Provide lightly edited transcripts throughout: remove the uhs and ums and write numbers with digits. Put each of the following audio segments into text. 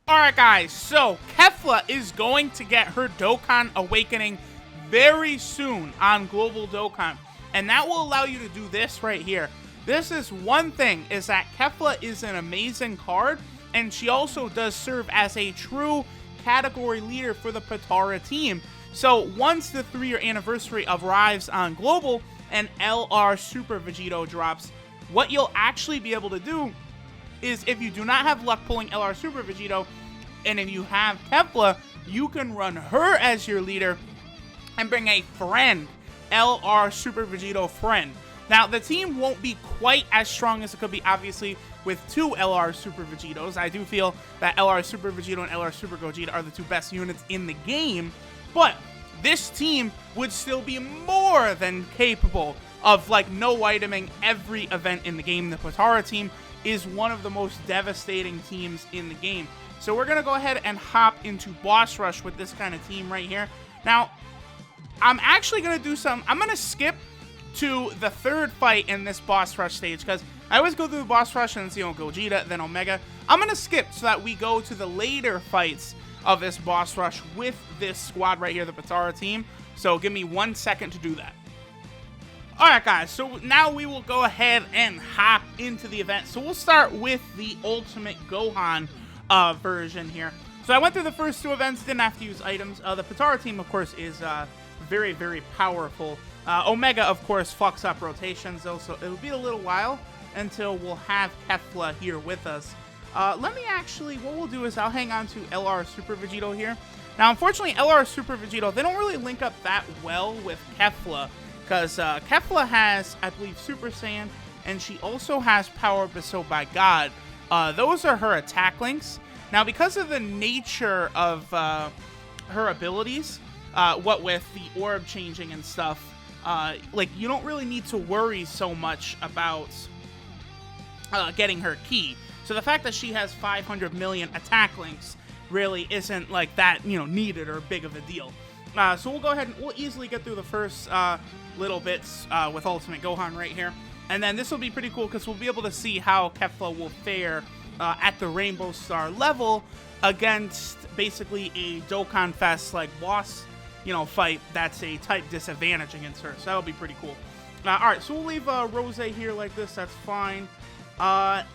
Alright guys, so KEFLA is going to get her Dokkan Awakening very soon on Global Dokkan. And that will allow you to do this right here. This is one thing, is that KEFLA is an amazing card, and she also does serve as a true category leader for the Potara team. So once the 3-year anniversary arrives on Global and LR Super Vegito drops, what you'll actually be able to do is, if you do not have luck pulling LR Super Vegito, and if you have KEFLA, you can run her as your leader and bring a friend, LR Super Vegito friend. Now, the team won't be quite as strong as it could be, obviously, with 2 LR Super Vegitos. I do feel that LR Super Vegito and LR Super Gogeta are the 2 best units in the game, but this team would still be more than capable of, like, no-iteming every event in the game. The Potara team is one of the most devastating teams in the game. So we're going to go ahead and hop into Boss Rush with this kind of team right here. Now, I'm actually going to do I'm going to skip to the 3rd fight in this Boss Rush stage, because I always go through the Boss Rush and it's, Gogeta, then Omega. I'm going to skip so that we go to the later fights of this Boss Rush with this squad right here, the Potara team. So give me 1 second to do that. Alright guys, so now we will go ahead and hop into the event. So we'll start with the Ultimate Gohan version here. So I went through the first 2 events, didn't have to use items. The Potara team, of course, is very, very powerful. Omega, of course, fucks up rotations, though, so it'll be a little while until we'll have KEFLA here with us. Let me actually, what we'll do is I'll hang on to LR Super Vegito here. Now, unfortunately, LR Super Vegito, they don't really link up that well with KEFLA, because KEFLA has, I believe, Super Saiyan, and she also has Power Bestowed by God. Those are her attack links. Now, because of the nature of her abilities, what with the orb changing and stuff, like, you don't really need to worry so much about getting her key. So the fact that she has 500 million attack links really isn't, like, that, needed or big of a deal. So we'll go ahead and we'll easily get through the first little bits with Ultimate Gohan right here. And then this will be pretty cool because we'll be able to see how KEFLA will fare at the Rainbow Star level against basically a Dokkan Fest like boss, fight that's a type disadvantage against her. So that'll be pretty cool. Alright, so we'll leave Rose here like this. That's fine. LR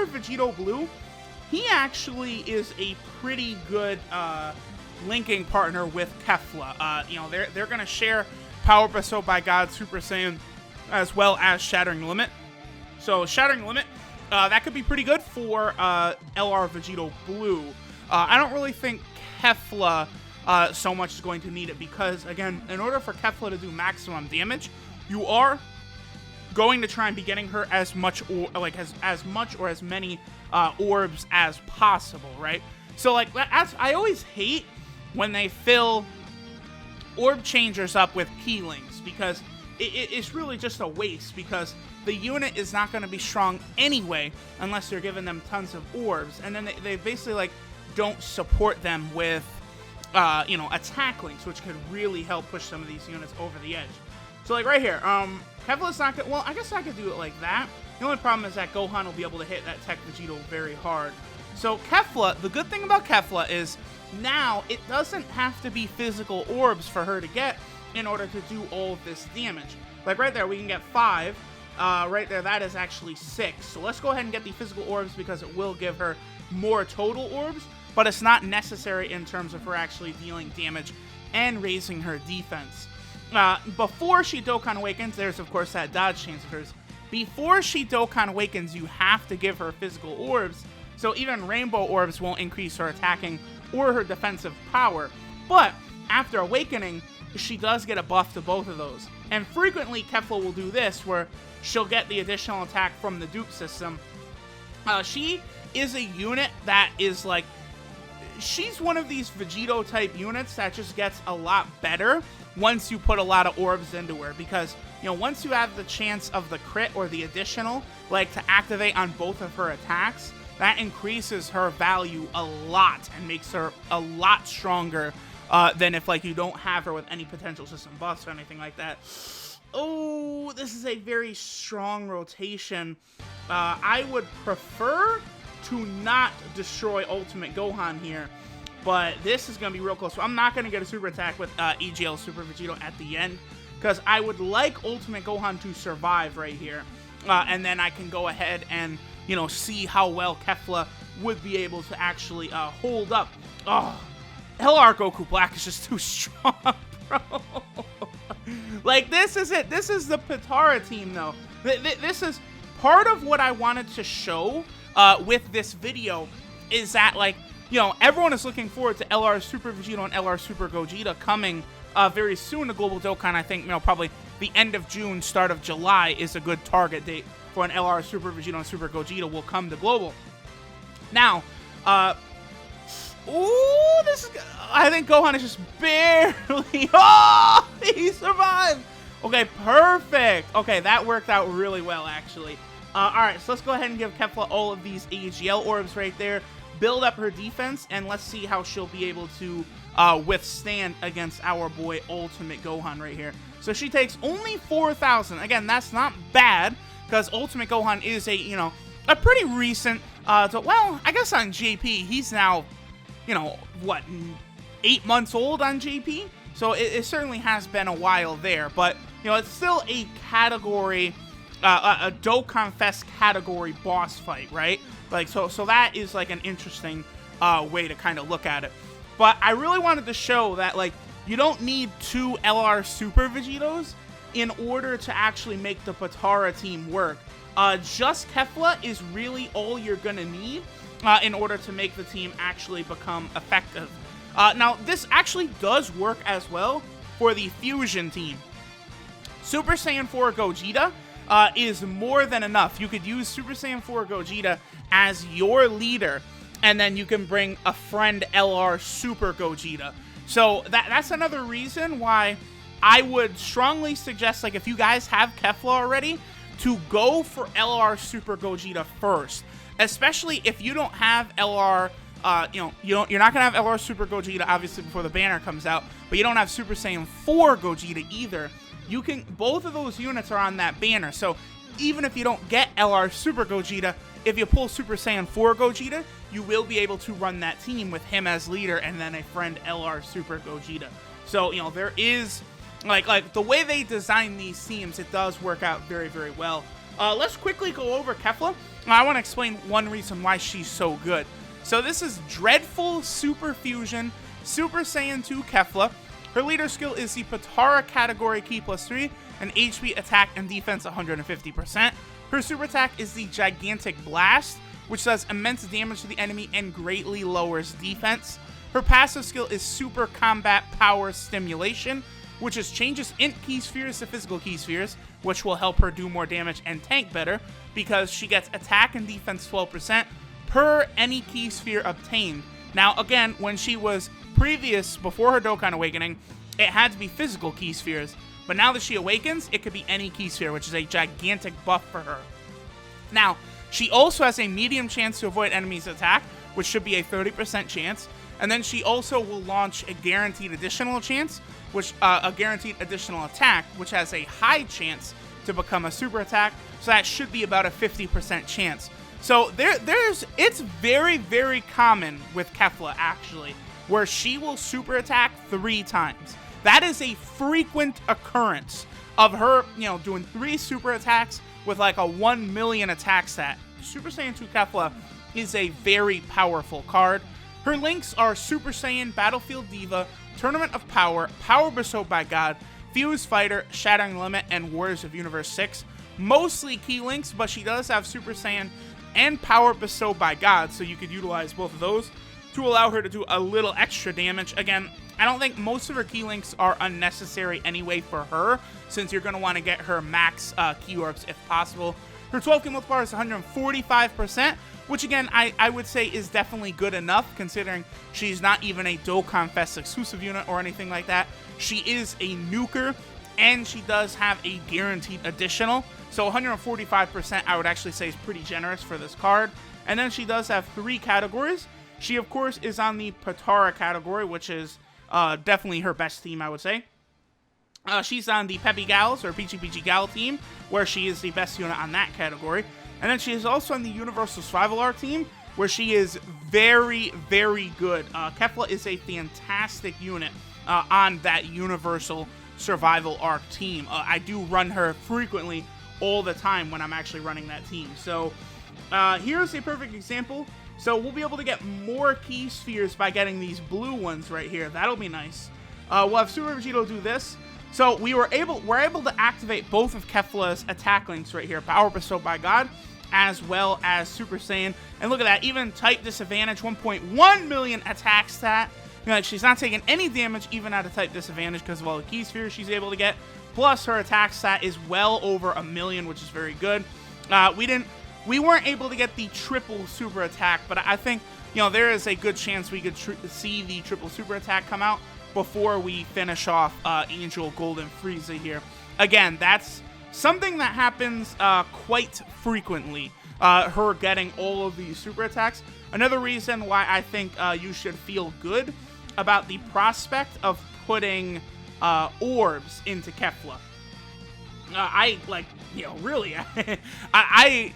Vegito Blue, he actually is a pretty good linking partner with KEFLA. They're going to share Power Bestowed by God, Super Saiyan, as well as Shattering Limit. So Shattering Limit, that could be pretty good for LR Vegito Blue. I don't really think KEFLA so much is going to need it because, again, in order for KEFLA to do maximum damage, you are going to try and be getting her as much or as much or as many orbs as possible, right? So, like, I always hate when they fill orb changers up with key links because it's really just a waste because the unit is not going to be strong anyway unless you're giving them tons of orbs, and then they basically, like, don't support them with attack links, which could really help push some of these units over the edge. So, like, right here, KEFLA's not good. Well, I guess I could do it like that. The only problem is that Gohan will be able to hit that Tech Vegito very hard. So KEFLA, the good thing about KEFLA is now it doesn't have to be physical orbs for her to get in order to do all of this damage. Like right there, we can get 5. Right there, that is actually 6. So let's go ahead and get the physical orbs because it will give her more total orbs, but it's not necessary in terms of her actually dealing damage and raising her defense. Before she Dokkan Awakens, there's of course that dodge chance of hers. Before she Dokkan Awakens, you have to give her physical orbs, so even Rainbow Orbs won't increase her attacking or her defensive power. But after Awakening, she does get a buff to both of those. And frequently, KEFLA will do this, where she'll get the additional attack from the dupe system. She is a unit that is like, she's one of these Vegito-type units that just gets a lot better once you put a lot of orbs into her, because, once you have the chance of the crit or the additional, like, to activate on both of her attacks, that increases her value a lot and makes her a lot stronger than if, like, you don't have her with any potential system buffs or anything like that. Oh, this is a very strong rotation. I would prefer to not destroy Ultimate Gohan here. But this is going to be real close. So I'm not going to get a super attack with EGL Super Vegito at the end, because I would like Ultimate Gohan to survive right here. And then I can go ahead and, you know, see how well Kefla would be able to actually hold up. Oh, LR Goku Black is just too strong, bro. Like, this is it. This is the Potara team, though. This is part of what I wanted to show with this video, is that, like, you know, everyone is looking forward to LR Super Vegito and LR Super Gogeta coming very soon to Global Dokkan. I think, you know, probably the end of June, start of July is a good target date for an LR Super Vegito and Super Gogeta will come to Global. Now, ooh, this is, I think Gohan is just barely, oh, he survived. Okay, perfect. Okay, that worked out really well, actually. Alright, so let's go ahead and give Kefla all of these AGL orbs right there, build up her defense, and let's see how she'll be able to withstand against our boy Ultimate Gohan right here. So she takes only 4,000. Again, that's not bad, because Ultimate Gohan is a, you know, a pretty recent, well, I guess on JP, he's now, you know, what, 8 months old on JP? So it certainly has been a while there, but, you know, it's still a category, a Dokkan Fest category boss fight, right? Like, so that is, like, an interesting way to kind of look at it. But I really wanted to show that, like, you don't need 2 LR Super Vegetos in order to actually make the Potara team work. Just Kefla is really all you're gonna need in order to make the team actually become effective. Now, this actually does work as well for the Fusion team. Super Saiyan 4 Gogeta is more than enough. You could use Super Saiyan 4 Gogeta as your leader, and then you can bring a friend LR Super Gogeta. So that's another reason why I would strongly suggest, like, if you guys have Kefla already, to go for LR Super Gogeta first. Especially if you don't have LR, you're not gonna have LR Super Gogeta obviously before the banner comes out, but you don't have Super Saiyan 4 Gogeta either. You can, both of those units are on that banner. So even if you don't get LR Super Gogeta, if you pull Super Saiyan 4 Gogeta, you will be able to run that team with him as leader and then a friend LR Super Gogeta. So, you know, there is, like the way they design these teams, it does work out very, very well. Let's quickly go over Kefla. I want to explain one reason why she's so good. So this is Dreadful Super Fusion Super Saiyan 2 Kefla. Her leader skill is the Potara category Ki +3 and HP attack and defense 150%. Her super attack is the Gigantic Blast, which does immense damage to the enemy and greatly lowers defense. Her passive skill is Super Combat Power Stimulation, which is changes int key spheres to physical key spheres, which will help her do more damage and tank better, because she gets attack and defense 12% per any key sphere obtained. Now, again, when she was before her Dokkan Awakening, it had to be physical key spheres, but now that she awakens, it could be any key sphere, which is a gigantic buff for her. Now, she also has a medium chance to avoid enemies' attack, which should be a 30% chance, and then she also will launch a guaranteed additional chance, which a guaranteed additional attack, which has a high chance to become a super attack, so that should be about a 50% chance. So it's very, very common with Kefla, actually, where she will super attack 3 times. That is a frequent occurrence of her, you know, doing 3 super attacks with like a 1 million attack stat. Super Saiyan 2 Kefla is a very powerful card. Her links are Super Saiyan, Battlefield Diva, Tournament of Power, Power Bestowed by God, Fuse Fighter, Shattering Limit, and Warriors of Universe 6. Mostly key links, but she does have Super Saiyan and Power Bestowed by God, so you could utilize both of those to allow her to do a little extra damage. Again, I don't think most of her key links are unnecessary anyway for her, since you're going to want to get her max key orbs if possible. Her 12 key multiplier is 145%, which again, I would say is definitely good enough, considering she's not even a Dokkan Fest exclusive unit or anything like that. She is a nuker, and she does have a guaranteed additional, so 145% I would actually say is pretty generous for this card. And then she does have 3 categories. She, of course, is on the Potara category, which is definitely her best team, I would say. She's on the Peppy Gals, or Peachy Peachy Gal team, where she is the best unit on that category. And then she is also on the Universal Survival Art team, where she is very, very good. KEFLA is a fantastic unit on that Universal Survival Arc team. I do run her frequently all the time when I'm actually running that team. So here's a perfect example. So we'll be able to get more key spheres by getting these blue ones right here. That'll be nice. We'll have Super Vegito do this. So we're able to activate both of KEFLA's attack links right here. Power Bestowed by God, as well as Super Saiyan. And look at that, even Type Disadvantage, 1.1 million attack stat. You know, like she's not taking any damage even at a Type Disadvantage because of all the key spheres she's able to get. Plus her attack stat is well over 1 million, which is very good. We weren't able to get the triple super attack, but I think, you know, there is a good chance we could see the triple super attack come out before we finish off Angel Golden Frieza here. Again, that's something that happens quite frequently, her getting all of these super attacks. Another reason why I think you should feel good about the prospect of putting orbs into KEFLA. I, like, you know, really, I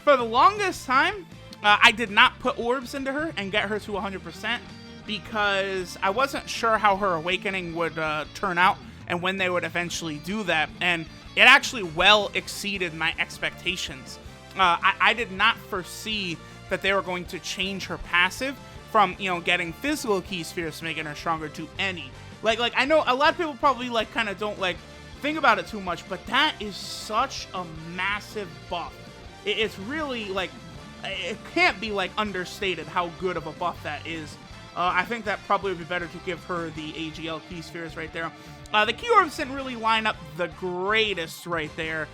for the longest time, I did not put orbs into her and get her to 100% because I wasn't sure how her awakening would turn out and when they would eventually do that. And it actually well exceeded my expectations. I did not foresee that they were going to change her passive from, you know, getting physical key spheres making her stronger to any. Like I know a lot of people probably like kind of don't like think about it too much, but that is such a massive buff. It's really like, it can't be like understated how good of a buff that is. I think that probably would be better to give her the AGL key spheres right there. The key orbs didn't really line up the greatest right there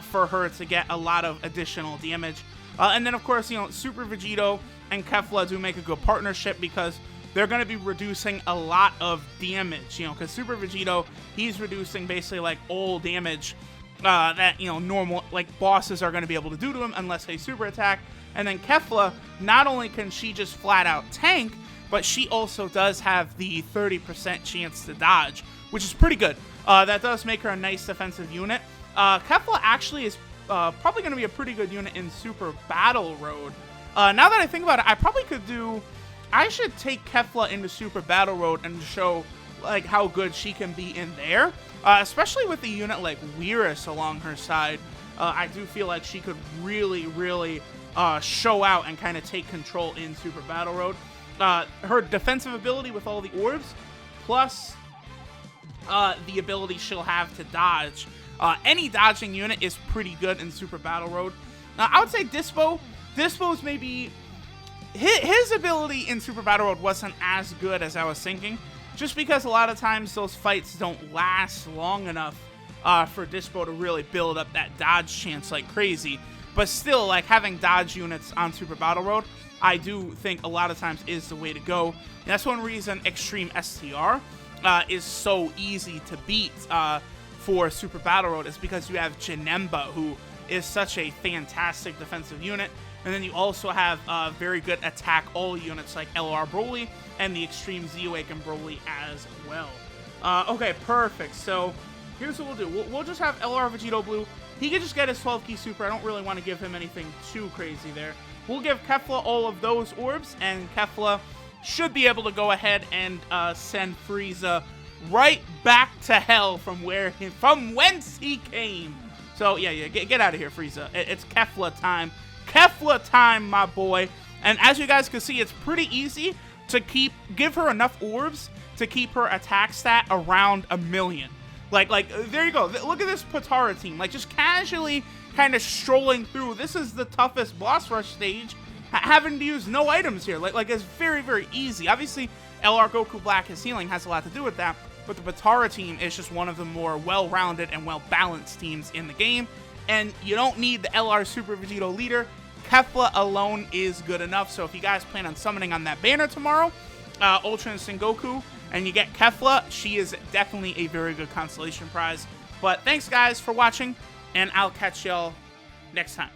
for her to get a lot of additional damage. And then of course, you know, Super Vegito and KEFLA do make a good partnership because they're going to be reducing a lot of damage, you know, because Super Vegito, he's reducing basically like all damage that, you know, normal, like, bosses are going to be able to do to him unless they super attack. And then KEFLA, not only can she just flat out tank, but she also does have the 30% chance to dodge, which is pretty good. That does make her a nice defensive unit. KEFLA actually is probably going to be a pretty good unit in Super Battle Road. Now that I think about it, I should take KEFLA into Super Battle Road and show, like, how good she can be in there. Especially with a unit like Weirus along her side. I do feel like she could really, really show out and kind of take control in Super Battle Road. Her defensive ability with all the orbs, plus the ability she'll have to dodge. Any dodging unit is pretty good in Super Battle Road. I would say Dispo's maybe... His ability in Super Battle Road wasn't as good as I was thinking, just because a lot of times those fights don't last long enough for Dispo to really build up that dodge chance like crazy. But still, like, having dodge units on Super Battle Road, I do think a lot of times is the way to go. And that's one reason Extreme STR is so easy to beat for Super Battle Road, is because you have Janemba, who is such a fantastic defensive unit. And then you also have very good attack all units like LR Broly and the Extreme Z-Awaken Broly as well. Okay, perfect. So here's what we'll do. We'll just have LR Vegito Blue. He can just get his 12 key super. I don't really want to give him anything too crazy there. We'll give KEFLA all of those orbs, and KEFLA should be able to go ahead and send Frieza right back to hell from whence he came. So yeah, get out of here, Frieza. It's KEFLA time. KEFLA time, my boy. And as you guys can see, it's pretty easy to give her enough orbs to keep her attack stat around 1 million. Like, there you go. Look at this Potara team. Like, just casually kind of strolling through. This is the toughest boss rush stage, having to use no items here. Like it's very, very easy. Obviously, LR Goku Black, his healing has a lot to do with that, but the Potara team is just one of the more well-rounded and well-balanced teams in the game, and you don't need the LR Super Vegito leader. KEFLA alone is good enough. So if you guys plan on summoning on that banner tomorrow, Ultra Instinct Goku, and you get KEFLA, she is definitely a very good consolation prize. But thanks, guys, for watching, and I'll catch y'all next time.